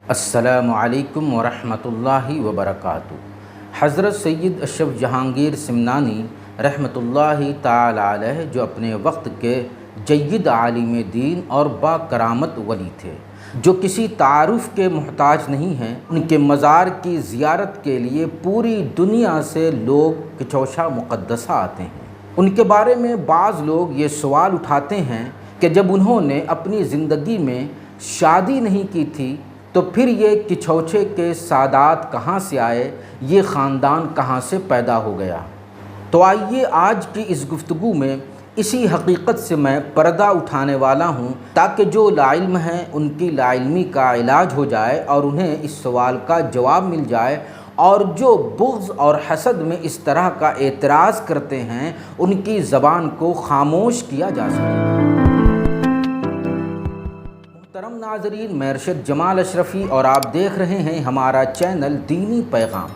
السلام علیکم ورحمۃ اللہ وبرکاتہ۔ حضرت سید اشرف جہانگیر سمنانی رحمۃ اللہ تعالی علیہ جو اپنے وقت کے جید عالم دین اور با کرامت ولی تھے، جو کسی تعارف کے محتاج نہیں ہیں، ان کے مزار کی زیارت کے لیے پوری دنیا سے لوگ کچوشا مقدسہ آتے ہیں۔ ان کے بارے میں بعض لوگ یہ سوال اٹھاتے ہیں کہ جب انہوں نے اپنی زندگی میں شادی نہیں کی تھی تو پھر یہ کچھوچے کے سادات کہاں سے آئے، یہ خاندان کہاں سے پیدا ہو گیا؟ تو آئیے آج کی اس گفتگو میں اسی حقیقت سے میں پردہ اٹھانے والا ہوں، تاکہ جو لا علم ہیں ان کی لا علمی کا علاج ہو جائے اور انہیں اس سوال کا جواب مل جائے، اور جو بغض اور حسد میں اس طرح کا اعتراض کرتے ہیں ان کی زبان کو خاموش کیا جا سکے۔ محترم ناظرین، میں ارشد جمال اشرفی اور آپ دیکھ رہے ہیں ہمارا چینل دینی پیغام۔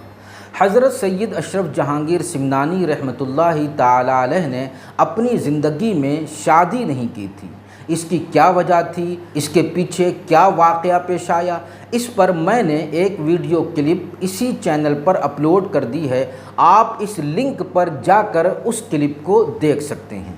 حضرت سید اشرف جہانگیر سمنانی رحمۃ اللہ تعالی علیہ نے اپنی زندگی میں شادی نہیں کی تھی۔ اس کی کیا وجہ تھی، اس کے پیچھے کیا واقعہ پیش آیا، اس پر میں نے ایک ویڈیو کلپ اسی چینل پر اپلوڈ کر دی ہے، آپ اس لنک پر جا کر اس کلپ کو دیکھ سکتے ہیں۔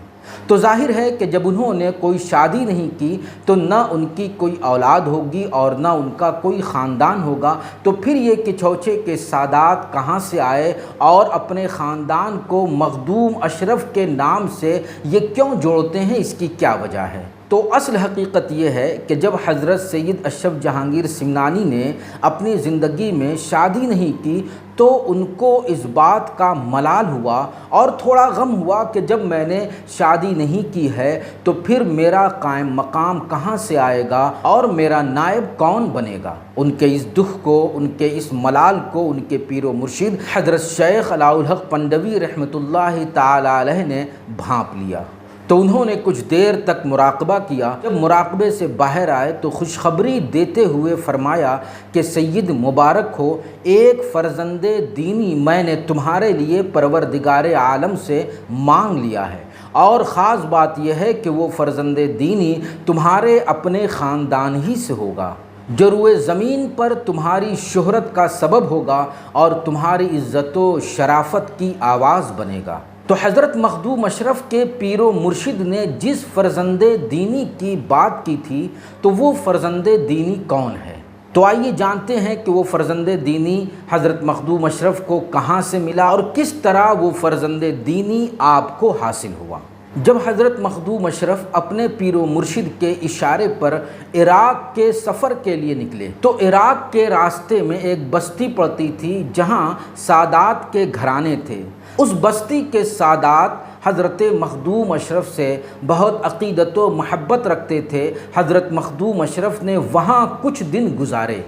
تو ظاہر ہے کہ جب انہوں نے کوئی شادی نہیں کی تو نہ ان کی کوئی اولاد ہوگی اور نہ ان کا کوئی خاندان ہوگا، تو پھر یہ کچھوچے کے سادات کہاں سے آئے اور اپنے خاندان کو مخدوم اشرف کے نام سے یہ کیوں جوڑتے ہیں، اس کی کیا وجہ ہے؟ تو اصل حقیقت یہ ہے کہ جب حضرت سید اشرف جہانگیر سمنانی نے اپنی زندگی میں شادی نہیں کی تو ان کو اس بات کا ملال ہوا اور تھوڑا غم ہوا کہ جب میں نے شادی نہیں کی ہے تو پھر میرا قائم مقام کہاں سے آئے گا اور میرا نائب کون بنے گا۔ ان کے اس دکھ کو، ان کے اس ملال کو ان کے پیر و مرشد حضرت شیخ علاء الحق پنڈوی رحمۃ اللہ تعالی علیہ نے بھانپ لیا۔ تو انہوں نے کچھ دیر تک مراقبہ کیا۔ جب مراقبے سے باہر آئے تو خوشخبری دیتے ہوئے فرمایا کہ سید مبارک ہو، ایک فرزند دینی میں نے تمہارے لیے پروردگار عالم سے مانگ لیا ہے، اور خاص بات یہ ہے کہ وہ فرزند دینی تمہارے اپنے خاندان ہی سے ہوگا، جو روئے زمین پر تمہاری شہرت کا سبب ہوگا اور تمہاری عزت و شرافت کی آواز بنے گا۔ تو حضرت مخدوم اشرف کے پیر و مرشد نے جس فرزند دینی کی بات کی تھی تو وہ فرزند دینی کون ہے؟ تو آئیے جانتے ہیں کہ وہ فرزند دینی حضرت مخدوم اشرف کو کہاں سے ملا اور کس طرح وہ فرزند دینی آپ کو حاصل ہوا۔ جب حضرت مخدوم اشرف اپنے پیر و مرشد کے اشارے پر عراق کے سفر کے لیے نکلے تو عراق کے راستے میں ایک بستی پڑتی تھی جہاں سادات کے گھرانے تھے۔ اس بستی کے سادات حضرت مخدوم اشرف سے بہت عقیدت و محبت رکھتے تھے۔ حضرت مخدوم اشرف نے وہاں کچھ دن گزارے۔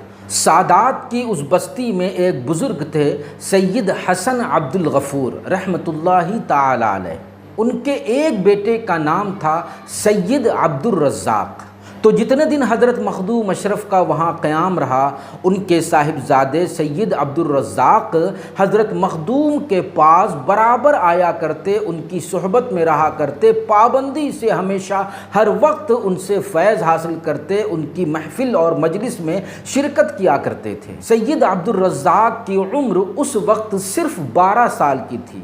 سادات کی اس بستی میں ایک بزرگ تھے، سید حسن عبد الغفور رحمۃ اللہ تعالی علیہ۔ ان کے ایک بیٹے کا نام تھا سید عبد الرزاق۔ تو جتنے دن حضرت مخدوم اشرف کا وہاں قیام رہا، ان کے صاحبزادے سید عبد الرزاق حضرت مخدوم کے پاس برابر آیا کرتے، ان کی صحبت میں رہا کرتے، پابندی سے ہمیشہ ہر وقت ان سے فیض حاصل کرتے، ان کی محفل اور مجلس میں شرکت کیا کرتے تھے۔ سید عبد الرزاق کی عمر اس وقت صرف 12 سال کی تھی۔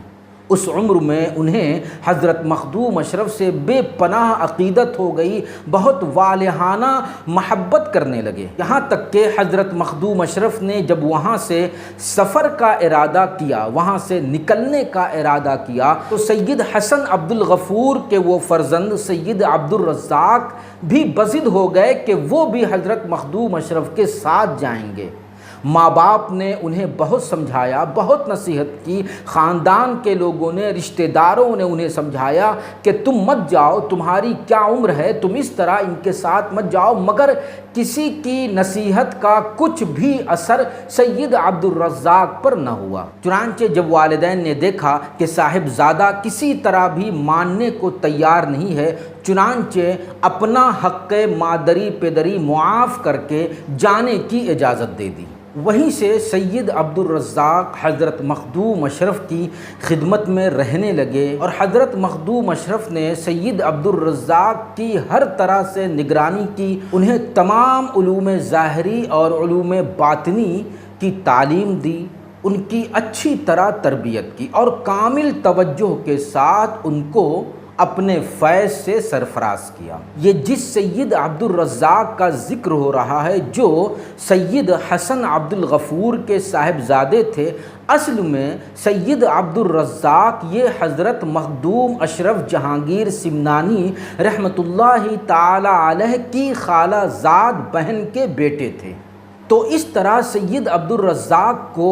اس عمر میں انہیں حضرت مخدوم اشرف سے بے پناہ عقیدت ہو گئی، بہت والہانہ محبت کرنے لگے، یہاں تک کہ حضرت مخدوم اشرف نے جب وہاں سے سفر کا ارادہ کیا، وہاں سے نکلنے کا ارادہ کیا، تو سید حسن عبد الغفور کے وہ فرزند سید عبد الرزاق بھی بضد ہو گئے کہ وہ بھی حضرت مخدوم اشرف کے ساتھ جائیں گے۔ ماں باپ نے انہیں بہت سمجھایا، بہت نصیحت کی، خاندان کے لوگوں نے، رشتہ داروں نے انہیں سمجھایا کہ تم مت جاؤ، تمہاری کیا عمر ہے، تم اس طرح ان کے ساتھ مت جاؤ، مگر کسی کی نصیحت کا کچھ بھی اثر سید عبد الرزاق پر نہ ہوا۔ چنانچہ جب والدین نے دیکھا کہ صاحبزادہ کسی طرح بھی ماننے کو تیار نہیں ہے، چنانچہ اپنا حق مادری پدری معاف کر کے جانے کی اجازت دے دی۔ وہیں سے سید عبدالرزاق حضرت مخدوم اشرف کی خدمت میں رہنے لگے اور حضرت مخدوم اشرف نے سید عبدالرزاق کی ہر طرح سے نگرانی کی، انہیں تمام علوم ظاہری اور علوم باطنی کی تعلیم دی، ان کی اچھی طرح تربیت کی اور کامل توجہ کے ساتھ ان کو اپنے فیض سے سرفراز کیا۔ یہ جس سید عبدالرزاق کا ذکر ہو رہا ہے جو سید حسن عبدالغفور کے صاحبزادے تھے، اصل میں سید عبدالرزاق یہ حضرت مخدوم اشرف جہانگیر سمنانی رحمۃ اللہ تعالی علیہ کی خالہ زاد بہن کے بیٹے تھے۔ تو اس طرح سید عبدالرزاق کو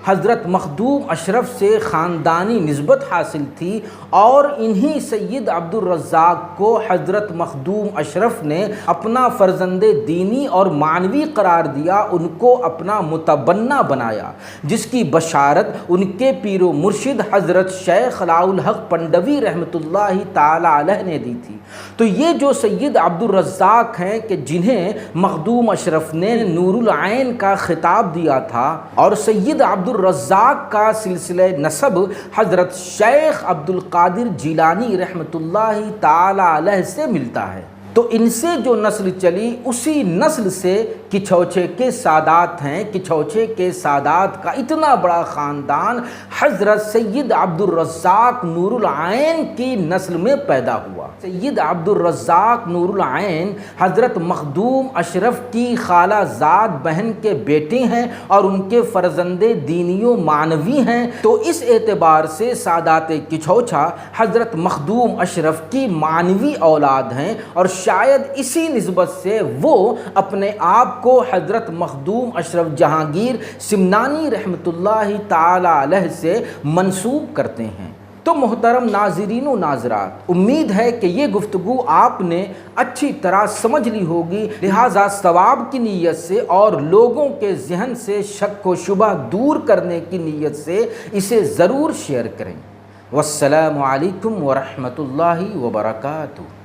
حضرت مخدوم اشرف سے خاندانی نسبت حاصل تھی اور انہی سید عبدالرزاق کو حضرت مخدوم اشرف نے اپنا فرزند دینی اور معنوی قرار دیا، ان کو اپنا متبنہ بنایا، جس کی بشارت ان کے پیر و مرشد حضرت شیخ علاء الحق پنڈوی رحمۃ اللہ تعالی علیہ نے دی تھی۔ تو یہ جو سید عبدالرزاق ہیں کہ جنہیں مخدوم اشرف نے نور العین کا خطاب دیا تھا، اور سید عبدالرزاق کا سلسلہ نسب حضرت شیخ عبدالقادر جیلانی رحمۃ اللہ تعالی علیہ سے ملتا ہے، تو ان سے جو نسل چلی اسی نسل سے کچھوچے کے سادات ہیں۔ کچھوچے کے سادات کا اتنا بڑا خاندان حضرت سید عبدالرزاق نور العین کی نسل میں پیدا ہوا۔ سید عبدالرزاق نور العین حضرت مخدوم اشرف کی خالہ زاد بہن کے بیٹے ہیں اور ان کے فرزند دینی و معنوی ہیں، تو اس اعتبار سے سادات کچھوچا حضرت مخدوم اشرف کی معنوی اولاد ہیں، اور شاید اسی نسبت سے وہ اپنے آپ کو حضرت مخدوم اشرف جہانگیر سمنانی رحمۃ اللہ تعالی علیہ سے منسوب کرتے ہیں۔ تو محترم ناظرین و ناظرات، امید ہے کہ یہ گفتگو آپ نے اچھی طرح سمجھ لی ہوگی، لہٰذا ثواب کی نیت سے اور لوگوں کے ذہن سے شک و شبہ دور کرنے کی نیت سے اسے ضرور شیئر کریں۔ والسلام علیکم ورحمۃ اللہ وبرکاتہ۔